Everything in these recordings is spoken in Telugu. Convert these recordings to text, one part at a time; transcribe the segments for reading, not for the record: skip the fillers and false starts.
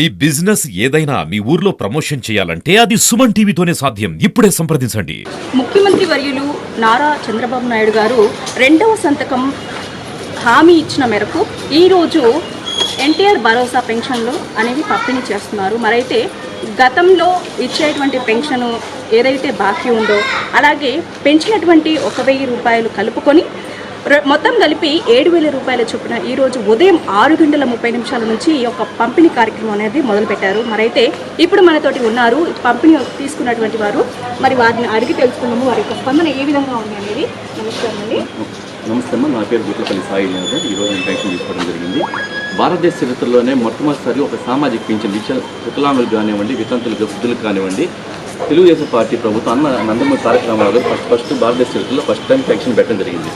మీ బిజినెస్ ఏదైనా మీ ఊర్లో ప్రమోషన్ చేయాలంటే అది సుమన్ టీవీతోనే సాధ్యం. ఇప్పుడే సంప్రదించండి. ముఖ్యమంత్రి వర్యులు నారా చంద్రబాబు నాయుడు గారు రెండవ సంతకం హామీ ఇచ్చిన మేరకు ఈరోజు ఎన్టీఆర్ భరోసా పెన్షన్లు అనేవి పంపిణీ చేస్తున్నారు. మరైతే గతంలో ఇచ్చేటువంటి పెన్షన్ ఏదైతే బాకీ ఉందో అలాగే పెంచినటువంటి 1,000 రూపాయలు కలుపుకొని మొత్తం కలిపి 7,000 రూపాయల చొప్పున ఈరోజు ఉదయం 6:30 నుంచి ఈ యొక్క పంపిణీ కార్యక్రమం అనేది మొదలుపెట్టారు. మరైతే ఇప్పుడు మనతోటి ఉన్నారు పంపిణీ తీసుకున్నటువంటి వారు. మరి వారిని అడిగి తెలుసుకున్నాము వారి యొక్క స్పందన ఏ విధంగా ఉంది అనేది. నమస్కారం అండి. నమస్తే అమ్మ, నా పేరు గుట్లపల్లి సాయి గారు. ఈరోజు నేను పెన్షన్ తీసుకోవడం జరిగింది. భారతదేశ చరిత్రలోనే మొట్టమొదటిసారి ఒక సామాజిక పింఛన్ వికలాంగులకు కానివ్వండి, వితంతులకు వృద్ధులకు కానివ్వండి, తెలుగుదేశం పార్టీ ప్రభుత్వం నందమూరి తారక రామారావు గారు ఫస్ట్ భారతదేశ చరిత్రలో ఫస్ట్ టైం పెన్షన్ పెట్టడం జరిగింది.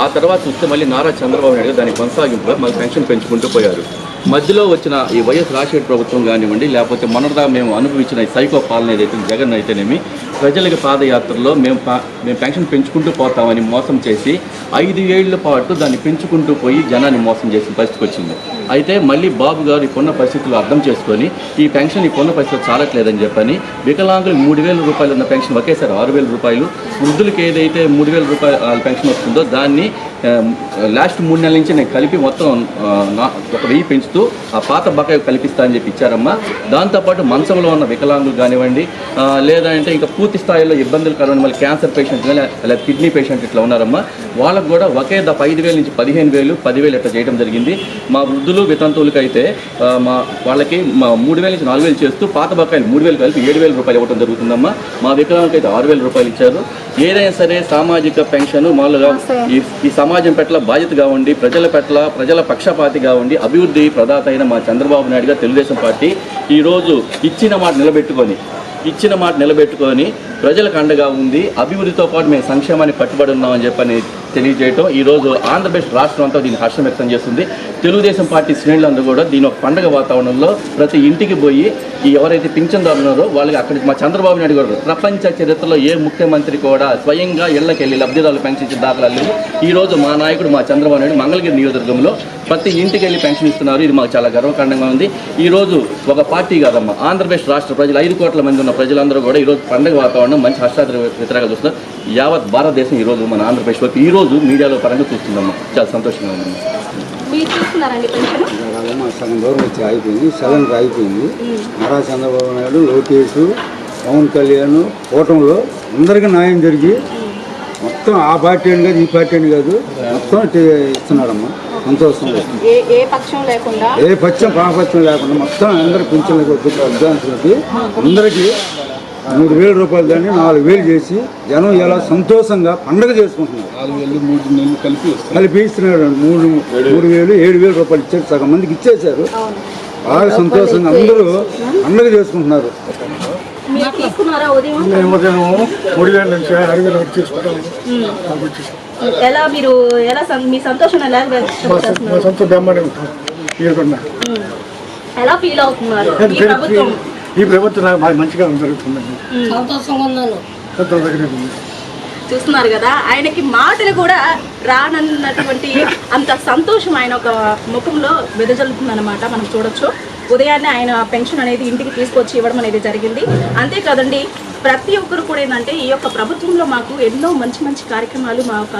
ఆ తర్వాత చూస్తే మళ్ళీ నారా చంద్రబాబు నాయుడు దాని కొనసాగింపుగా మళ్ళీ పెన్షన్ పెంచుకుంటూ పోయారు. మధ్యలో వచ్చిన ఈ వైఎస్ రాజశేఖర ప్రభుత్వం కానివ్వండి, లేకపోతే మొన్నటిదా మేము అనుభవించిన ఈ సైకో పాలన ఏదైతే జగన్ అయితేనేమి ప్రజలకు పాదయాత్రలో మేము పెన్షన్ పెంచుకుంటూ పోతామని మోసం చేసి 5 ఏళ్ల పాటు దాన్ని పెంచుకుంటూ పోయి జనాన్ని మోసం చేసిన పరిస్థితికి వచ్చింది. అయితే మళ్ళీ బాబు గారు ఇప్పుడున్న పరిస్థితులు అర్థం చేసుకొని ఈ పెన్షన్ ఇప్పుడున్న పరిస్థితులు చాలట్లేదని చెప్పని వికలాంగులకు 3,000 రూపాయలు ఉన్న పెన్షన్ ఒకేసారి 6,000 రూపాయలు, వృద్ధులకు ఏదైతే 3,000 రూపాయల పెన్షన్ వస్తుందో దాన్ని లాస్ట్ 3 నెలల నుంచి నేను కలిపి మొత్తం 1,000 పెంచుతూ ఆ పాత బకాయి కల్పిస్తా అని చెప్పి ఇచ్చారమ్మా. దాంతోపాటు మంచంలో ఉన్న వికలాంగులు కానివ్వండి, లేదంటే ఇంకా పూర్తి స్థాయిలో ఇబ్బందులు కలవని మళ్ళీ క్యాన్సర్ పేషెంట్ కానీ లేదా కిడ్నీ పేషెంట్ ఇట్లా ఉన్నారమ్మా. వాళ్ళకు కూడా ఒకే 5,000 నుంచి 15,000, 10,000 ఇట్లా చేయడం జరిగింది. మా వృద్ధులు వితంతువులకి అయితే వాళ్ళకి 3,000 నుంచి 4,000 చేస్తూ పాత బకాయిలు 3,000 కలిపి 7,000 రూపాయలు ఇవ్వడం జరుగుతుందమ్మా. మా వికలాంగులకి అయితే 6,000 రూపాయలు ఇచ్చారు. ఏదైనా సరే సామాజిక పెన్షన్ మామూలుగా ఈ సమాజం పట్ల బాధ్యతగా ఉండి ప్రజల పక్షపాతిగా ఉండి అభివృద్ధి ప్రదాత అయిన మా చంద్రబాబు నాయుడు గారు తెలుగుదేశం పార్టీ ఈరోజు ఇచ్చిన మాట నిలబెట్టుకొని ప్రజలకు అండగా ఉంది. అభివృద్ధితో పాటు మేము సంక్షేమాన్ని కట్టుబడి ఉన్నామని చెప్పని తెలియజేయటం ఈరోజు ఆంధ్రప్రదేశ్ రాష్ట్రం అంతా దీన్ని హర్షం వ్యక్తం చేస్తుంది. తెలుగుదేశం పార్టీ శ్రేణులందరూ కూడా దీని ఒక పండుగ వాతావరణంలో ప్రతి ఇంటికి పోయి ఈ ఎవరైతే పింఛన్దారులు ఉన్నారో వాళ్ళకి అక్కడికి మా చంద్రబాబు నాయుడు గారు ప్రపంచ చరిత్రలో ఏ ముఖ్యమంత్రి కూడా స్వయంగా ఇళ్లకెళ్ళి లబ్ధిదారులు పెన్షన్ ఇచ్చిన దాఖలాలు లేవు. ఈరోజు మా నాయకుడు మా చంద్రబాబు నాయుడు మంగళగిరి నియోజకవర్గంలో ప్రతి ఇంటికి వెళ్ళి పెన్షన్ ఇస్తున్నారు. ఇది మాకు చాలా గర్వకారణంగా ఉంది. ఈరోజు ఒక పార్టీ కాదమ్మా, ఆంధ్రప్రదేశ్ రాష్ట్ర ప్రజలు 5 కోట్ల మంది ఉన్న ప్రజలందరూ కూడా ఈరోజు పండుగ వాతావరణం మంచి హర్షాతిరేకంగా చూస్తున్నారు. యావత్ భారతదేశం ఈరోజు మన ఆంధ్రప్రదేశ్ వైపు ఈరోజు మీడియాలో పరంగా చూస్తుందమ్మా. చాలా సంతోషంగా ఉంది. సగం దూరం వచ్చి అయిపోయింది, సగంకి అయిపోయింది. నారా చంద్రబాబు నాయుడు, లోకేష్, పవన్ కళ్యాణ్ కూటమిలో అందరికీ న్యాయం జరిగి మొత్తం ఆ పార్టీ అని కాదు ఈ పార్టీ అని కాదు మొత్తం ఇస్తున్నాడమ్మా. సంతోషం. ఏ పక్షం లేకుండా పాపక్షం లేకుండా మొత్తం అందరు పింఛన్లకు అడ్వాన్స్లకి అందరికీ 3,000 రూపాయలు దాన్ని 4,000 చేసి జనం ఎలా సంతోషంగా పండుగ చేసుకుంటున్నారు. 4,000 3 నెలలు కలిపి ఇస్తున్నాడు. 3,000, 7,000 రూపాయలు ఇచ్చారు. సగం మందికి ఇచ్చేశారు. బాగా సంతోషంగా అందరూ పండుగ చేసుకుంటున్నారు. ఉదయం 3,000 నుంచి 6,000 వరకు తీసుకుంటాం. మీ సంతోషం ఎలా మా సొంత బ్రహ్మాండం ఉంటాం. ఎలా ఫీల్ అవుతున్నారు? ఈ ప్రభుత్వం మాకు మంచిగా జరుగుతుందండి. చూస్తున్నారు కదా, ఆయనకి మాటలు కూడా రానన్నటువంటి అంత సంతోషం ఆయన ఒక ముఖంలో వెదజల్లుతుందన్నమాట. మనం చూడొచ్చు. ఉదయాన్నే ఆయన పెన్షన్ అనేది ఇంటికి తీసుకొచ్చి ఇవ్వడం అనేది జరిగింది. అంతేకాదండి, ప్రతి ఒక్కరు కూడా ఏంటంటే ఈ యొక్క ప్రభుత్వంలో మాకు ఎన్నో మంచి మంచి కార్యక్రమాలు మా యొక్క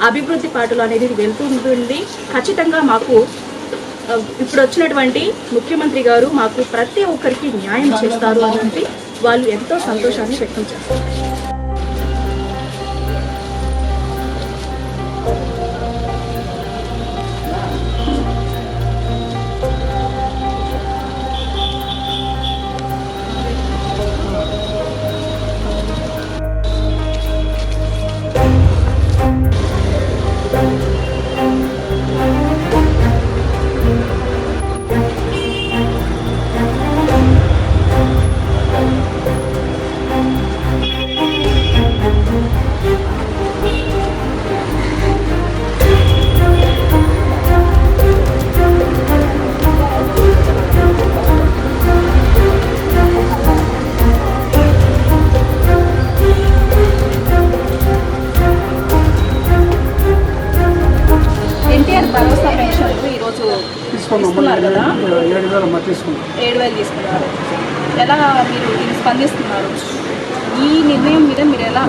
అభివృద్ధి పాటలు అనేది వెళ్తూ ఉంటుంది. ఖచ్చితంగా మాకు ఇప్పుడు వచ్చినటువంటి ముఖ్యమంత్రి గారు మాకు ప్రతి ఒక్కరికి న్యాయం చేస్తారు అని వాళ్ళు ఎంతో సంతోషాన్ని వ్యక్తం చేస్తారు. భరోసా పెన్షన్లు ఈరోజు ఇస్తున్నారు కదా, 7,000 తీసుకుంటాం. 20,000 తీసుకున్నారు. ఎలా మీరు దీన్ని స్పందిస్తున్నారు? ఈ నిర్ణయం మీద మీరు ఎలా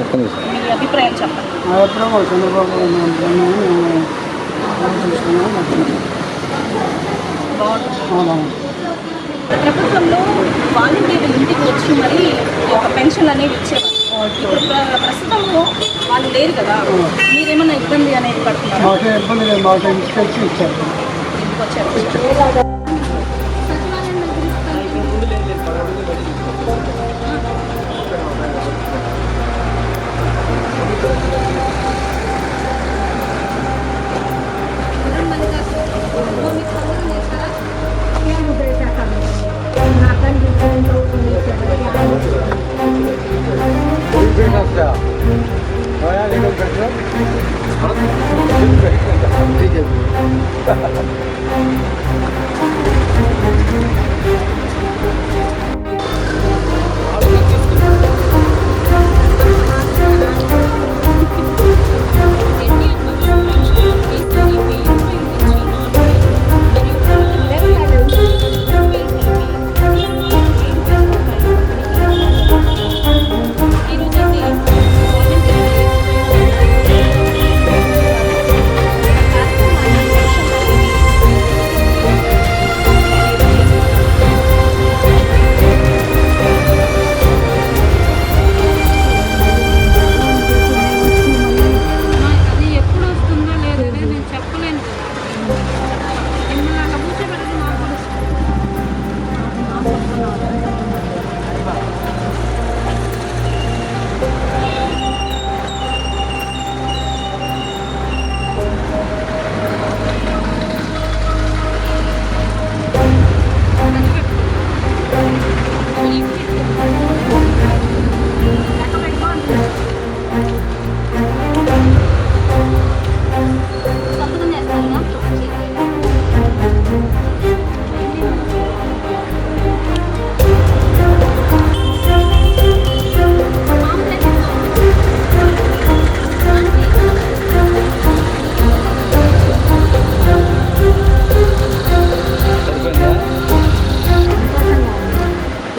మీ అభిప్రాయం చెప్పండి. మా ఎప్పుడో చంద్రబాబు బాగుంటుంది. ప్రభుత్వంలో వాలంటీర్లు ఇంటికి వచ్చి మరి ఈ యొక్క పెన్షన్లు అనేవి ఇచ్చేవారు. ఇప్పుడు ప్రస్తుతంలో వాళ్ళు లేరు కదా, మీరేమన్నా ఇబ్బంది అనేది పడుతున్నారు? మాకు ఇబ్బంది లేదు, మాకు ఇంటికి వచ్చి ఇచ్చారు. ఇంటికి వచ్చారు.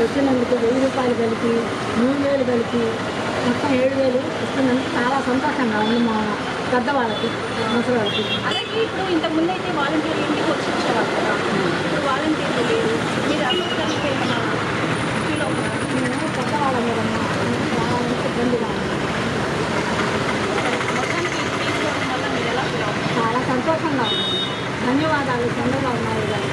వచ్చినందుకు 1000 రూపాయలు కలిపి 3000 కలిపి మొత్తం 7000 ఇస్తున్నందుకు చాలా సంతోషంగా ఉంది మా పెద్దవాళ్ళకి, ముసలి వాళ్ళకి. అలాగే ఇప్పుడు ఇంతకుముందు అయితే వాలంటీర్లు ఇంటికి వచ్చి ఇచ్చేవారు కదా, ఇప్పుడు వాలంటీర్లు లేరు. మీరు అసలు ఏమైనా ఫీల్ అవుతున్నారు? మేము పెద్దవాళ్ళ మీద చాలా ఇబ్బందిగా ఉంది. మొత్తానికి ఇది తీసుకోవడం వల్ల మీరు ఎలా ఫీల్ అవుతున్నారు? చాలా సంతోషంగా ఉంది. ధన్యవాదాలు చంద్రబాబు నాయుడు గారు.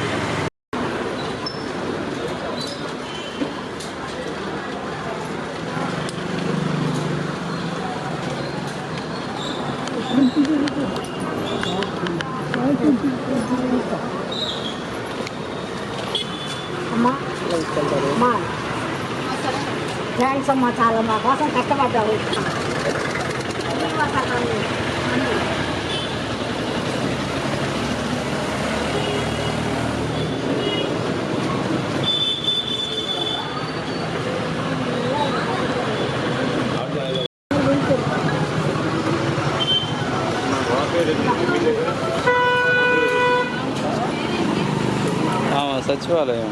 అమ్మా థ్యాంక్స్ అమ్మా, చాలా మా కోసం కష్టపడ్డావు. సచివాలయం